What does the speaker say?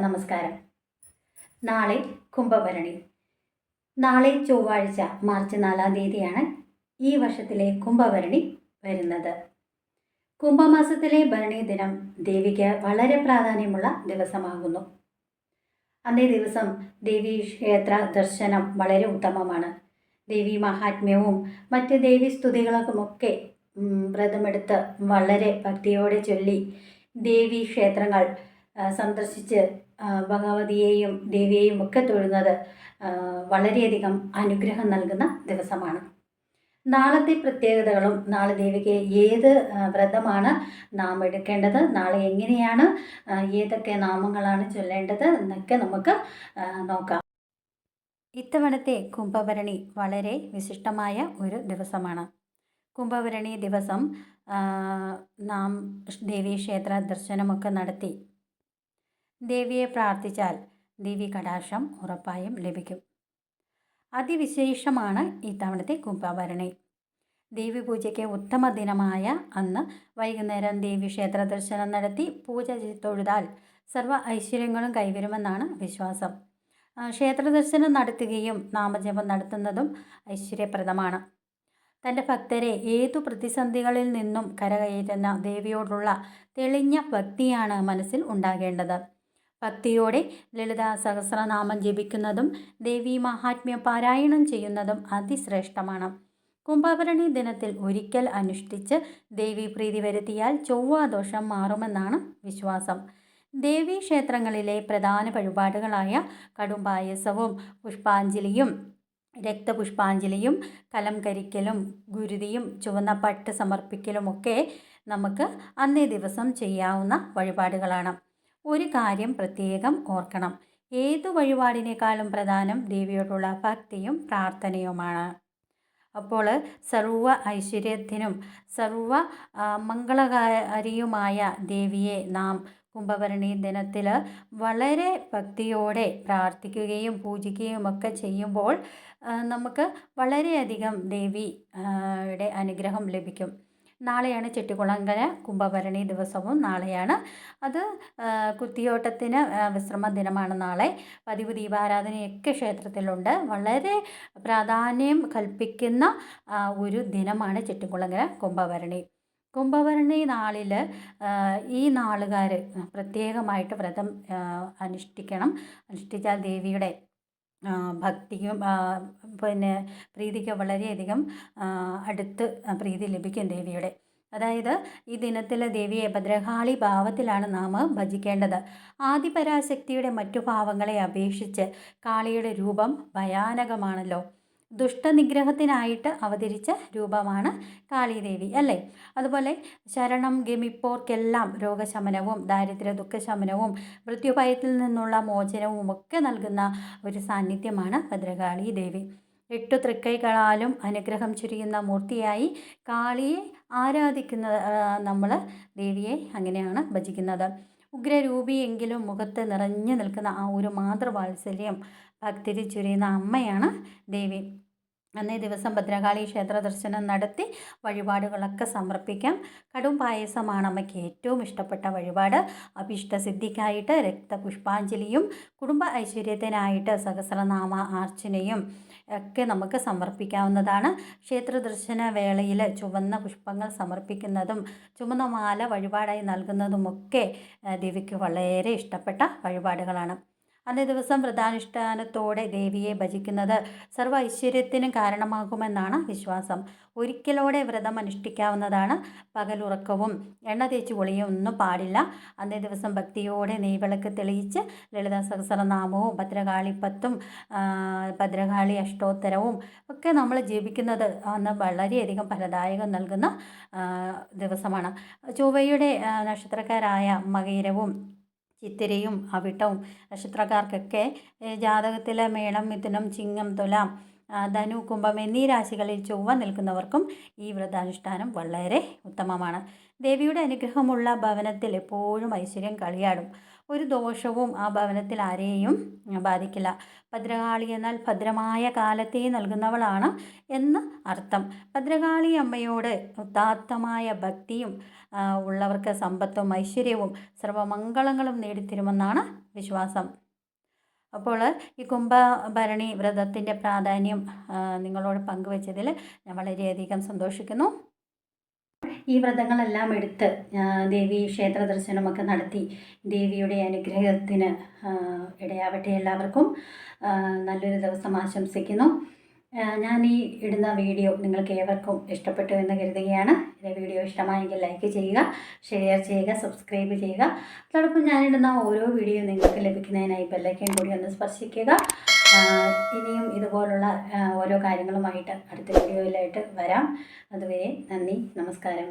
നമസ്കാരം. നാളെ കുംഭഭരണി. നാളെ ചൊവ്വാഴ്ച മാർച്ച് 4-ാം തീയതിയാണ് ഈ വർഷത്തിലെ കുംഭഭരണി വരുന്നത്. കുംഭമാസത്തിലെ ഭരണി ദിനം ദേവിക്ക് വളരെ പ്രാധാന്യമുള്ള ദിവസമാകുന്നു. അന്നേ ദിവസം ദേവീ ക്ഷേത്ര ദർശനം വളരെ ഉത്തമമാണ്. ദേവി മഹാത്മ്യവും മറ്റ് ദേവീ സ്തുതികളുമൊക്കെ വ്രതമെടുത്ത് വളരെ ഭക്തിയോടെ ചൊല്ലി ദേവീ ക്ഷേത്രങ്ങൾ സന്ദർശിച്ച് ഭഗവതിയെയും ദേവിയെയും ഒക്കെ തൊഴുന്നത് വളരെയധികം അനുഗ്രഹം നൽകുന്ന ദിവസമാണ്. നാളത്തെ പ്രത്യേകതകളും നാളെ ദേവിക്ക് ഏത് വ്രതമാണ് നാം എടുക്കേണ്ടത്, നാളെ എങ്ങനെയാണ് ഏതൊക്കെ നാമങ്ങളാണ് ചൊല്ലേണ്ടത് എന്നൊക്കെ നമുക്ക് നോക്കാം. ഇത്തവണത്തെ കുംഭഭരണി വളരെ വിശിഷ്ടമായ ഒരു ദിവസമാണ്. കുംഭഭരണി ദിവസം നാം ദേവീക്ഷേത്ര ദർശനമൊക്കെ നടത്തി ദേവിയെ പ്രാർത്ഥിച്ചാൽ ദേവി കടാക്ഷം ഉറപ്പായും ലഭിക്കും. അതിവിശേഷമാണ് ഇത്തവണത്തെ കുംഭഭരണി. ദേവി പൂജയ്ക്ക് ഉത്തമ ദിനമായ അന്ന് വൈകുന്നേരം ദേവീക്ഷേത്ര ദർശനം നടത്തി പൂജ തൊഴുതാൽ സർവ്വ ഐശ്വര്യങ്ങളും കൈവരുമെന്നാണ് വിശ്വാസം. ക്ഷേത്ര ദർശനം നടത്തുകയും നാമജപം നടത്തുന്നതും ഐശ്വര്യപ്രദമാണ്. തൻ്റെ ഭക്തരെ ഏതു പ്രതിസന്ധികളിൽ നിന്നും കരകയറ്റുന്ന ദേവിയോടുള്ള തെളിഞ്ഞ ഭക്തിയാണ് മനസ്സിൽ ഉണ്ടാകേണ്ടത്. ഭക്തിയോടെ ലളിതാ സഹസ്രനാമം ജപിക്കുന്നതും ദേവീ മഹാത്മ്യം പാരായണം ചെയ്യുന്നതും അതിശ്രേഷ്ഠമാണ്. കുംഭഭരണി ദിനത്തിൽ ഒരിക്കൽ അനുഷ്ഠിച്ച് ദേവീപ്രീതി വരുത്തിയാൽ ചൊവ്വാദോഷം മാറുമെന്നാണ് വിശ്വാസം. ദേവീ ക്ഷേത്രങ്ങളിലെ പ്രധാന വഴിപാടുകളായ കടുംപായസവും പുഷ്പാഞ്ജലിയും രക്തപുഷ്പാഞ്ജലിയും കലം കരിക്കലും ഗുരുതിയും ചുവന്ന പട്ട് സമർപ്പിക്കലുമൊക്കെ നമുക്ക് അന്നേ ദിവസം ചെയ്യാവുന്ന വഴിപാടുകളാണ്. ഒരു കാര്യം പ്രത്യേകം ഓർക്കണം, ഏതു വഴിപാടിനേക്കാളും പ്രധാനം ദേവിയോടുള്ള ഭക്തിയും പ്രാർത്ഥനയുമാണ്. അപ്പോൾ സർവ്വ ഐശ്വര്യത്തിനും സർവ്വ മംഗളകാരിയുമായ ദേവിയെ നാം കുംഭഭരണി ദിനത്തിൽ വളരെ ഭക്തിയോടെ പ്രാർത്ഥിക്കുകയും പൂജിക്കുകയും ഒക്കെ ചെയ്യുമ്പോൾ നമുക്ക് വളരെയധികം ദേവിയുടെ അനുഗ്രഹം ലഭിക്കും. നാളെയാണ് ചെട്ടികുളങ്ങര കുംഭഭരണി ദിവസവും നാളെയാണ്. അത് കുത്തിയോട്ടത്തിന് വിശ്രമ ദിനമാണ് നാളെ. പതിവ് ദീപാരാധനയൊക്കെ ക്ഷേത്രത്തിലുണ്ട്. വളരെ പ്രാധാന്യം കൽപ്പിക്കുന്ന ഒരു ദിനമാണ് ചെട്ടികുളങ്ങര കുംഭഭരണി. കുംഭഭരണി നാളിൽ ഈ നാളുകാർ പ്രത്യേകമായിട്ട് വ്രതം അനുഷ്ഠിക്കണം. അനുഷ്ഠിച്ചാൽ ദേവിയുടെ ഭക്തിയും പ്രീതിക്ക് വളരെയധികം അടുത്ത് പ്രീതി ലഭിക്കും ദേവിയുടെ. അതായത് ഈ ദിനത്തിൽ ദേവിയെ ഭദ്രകാളി ഭാവത്തിലാണ് നാം ഭജിക്കേണ്ടത്. ആദിപരാശക്തിയുടെ മറ്റു ഭാവങ്ങളെ അപേക്ഷിച്ച് കാളിയുടെ രൂപം ഭയാനകമാണല്ലോ. ദുഷ്ടനിഗ്രഹത്തിനായിട്ട് അവതരിച്ച രൂപമാണ് കാളീദേവി അല്ലേ. അതുപോലെ ശരണം ഗമിപ്പോർക്കെല്ലാം രോഗശമനവും ദാരിദ്ര്യ ദുഃഖശമനവും മൃത്യുഭയത്തിൽ നിന്നുള്ള മോചനവും ഒക്കെ നൽകുന്ന ഒരു സാന്നിധ്യമാണ് ഭദ്രകാളി ദേവി. 8 തൃക്കൈകളാലും അനുഗ്രഹം ചുരിയുന്ന മൂർത്തിയായി കാളിയെ ആരാധിക്കുന്ന നമ്മൾ ദേവിയെ അങ്ങനെയാണ് ഭജിക്കുന്നത്. ഉഗ്രരൂപിയെങ്കിലും മുഖത്ത് നിറഞ്ഞു നിൽക്കുന്ന ആ ഒരു മാതൃവാത്സല്യം ഭക്തിയിൽ ചുരിയുന്ന അമ്മയാണ് ദേവി. അന്നേ ദിവസം ഭദ്രകാളി ക്ഷേത്ര ദർശനം നടത്തി വഴിപാടുകളൊക്കെ സമർപ്പിക്കാം. കടും പായസമാണ് അമ്മയ്ക്ക് ഏറ്റവും ഇഷ്ടപ്പെട്ട വഴിപാട്. അഭിഷ്ടസിദ്ധിക്കായിട്ട് രക്തപുഷ്പാഞ്ജലിയും കുടുംബ ഐശ്വര്യത്തിനായിട്ട് സഹസ്രനാമ അർച്ചനയും ഒക്കെ നമുക്ക് സമർപ്പിക്കാവുന്നതാണ്. ക്ഷേത്ര ദർശന വേളയിൽ ചുവന്ന പുഷ്പങ്ങൾ സമർപ്പിക്കുന്നതും ചുവന്ന മാല വഴിപാടായി നൽകുന്നതുമൊക്കെ ദേവിക്ക് വളരെ ഇഷ്ടപ്പെട്ട വഴിപാടുകളാണ്. അന്നേ ദിവസം വ്രതാനുഷ്ഠാനത്തോടെ ദേവിയെ ഭജിക്കുന്നത് സർവ്വ ഐശ്വര്യത്തിനും കാരണമാകുമെന്നാണ് വിശ്വാസം. ഒരിക്കലോടെ വ്രതം അനുഷ്ഠിക്കാവുന്നതാണ്. പകലുറക്കവും എണ്ണ തേച്ച് കുളിയും ഒന്നും പാടില്ല. അന്നേ ദിവസം ഭക്തിയോടെ നെയ്വിളക്ക് തെളിയിച്ച് ലളിതാ സഹസ്രനാമവും ഭദ്രകാളിപ്പത്തും ഭദ്രകാളി അഷ്ടോത്തരവും ഒക്കെ നമ്മൾ ജപിക്കുന്നത് അന്ന് വളരെയധികം ഫലദായകം നൽകുന്ന ദിവസമാണ്. ചൊവ്വയുടെ നക്ഷത്രക്കാരായ മകയിരവും ചിത്തിരയും അവിട്ടവും നക്ഷത്രക്കാർക്കൊക്കെ ജാതകത്തിലെ മേടം മിഥുനം ചിങ്ങം തുലാം ധനു കുംഭം എന്നീ രാശികളിൽ ചൊവ്വ നിൽക്കുന്നവർക്കും ഈ വ്രതാനുഷ്ഠാനം വളരെ ഉത്തമമാണ്. ദേവിയുടെ അനുഗ്രഹമുള്ള ഭവനത്തിൽ എപ്പോഴും ഐശ്വര്യം കളിയാടും. ഒരു ദോഷവും ആ ഭവനത്തിൽ ആരെയും ബാധിക്കില്ല. ഭദ്രകാളി എന്നാൽ ഭദ്രമായ കാലത്തെ നൽകുന്നവളാണ് എന്ന് അർത്ഥം. ഭദ്രകാളി അമ്മയോട് ഉദാത്തമായ ഭക്തിയും ഉള്ളവർക്ക് സമ്പത്തും ഐശ്വര്യവും സർവമംഗളങ്ങളും നേടിത്തരുമെന്നാണ് വിശ്വാസം. അപ്പോൾ ഈ കുംഭഭരണി വ്രതത്തിൻ്റെ പ്രാധാന്യം നിങ്ങളോട് പങ്കുവച്ചതിൽ ഞാൻ വളരെയധികം സന്തോഷിക്കുന്നു. ഈ വ്രതങ്ങളെല്ലാം എടുത്ത് ദേവി ക്ഷേത്ര ദർശനമൊക്കെ നടത്തി ദേവിയുടെ അനുഗ്രഹത്തിന് ഇടയാവട്ടെ. എല്ലാവർക്കും നല്ലൊരു ദിവസം ആശംസിക്കുന്നു. ഞാൻ ഈ ഇടുന്ന വീഡിയോ നിങ്ങൾക്ക് ഏവർക്കും ഇഷ്ടപ്പെട്ടു എന്ന് കരുതുകയാണ്. എൻ്റെ വീഡിയോ ഇഷ്ടമായെങ്കിൽ ലൈക്ക് ചെയ്യുക, ഷെയർ ചെയ്യുക, സബ്സ്ക്രൈബ് ചെയ്യുക. അതോടൊപ്പം ഞാനിടുന്ന ഓരോ വീഡിയോ നിങ്ങൾക്ക് ലഭിക്കുന്നതിനായി ബെല്ലൈക്കൻ കൂടി ഒന്ന് സ്പർശിക്കുക. ഇനിയും ഇതുപോലുള്ള ഓരോ കാര്യങ്ങളുമായിട്ട് അടുത്ത വീഡിയോയിലായിട്ട് വരാം. അതുവരെ നന്ദി, നമസ്കാരം.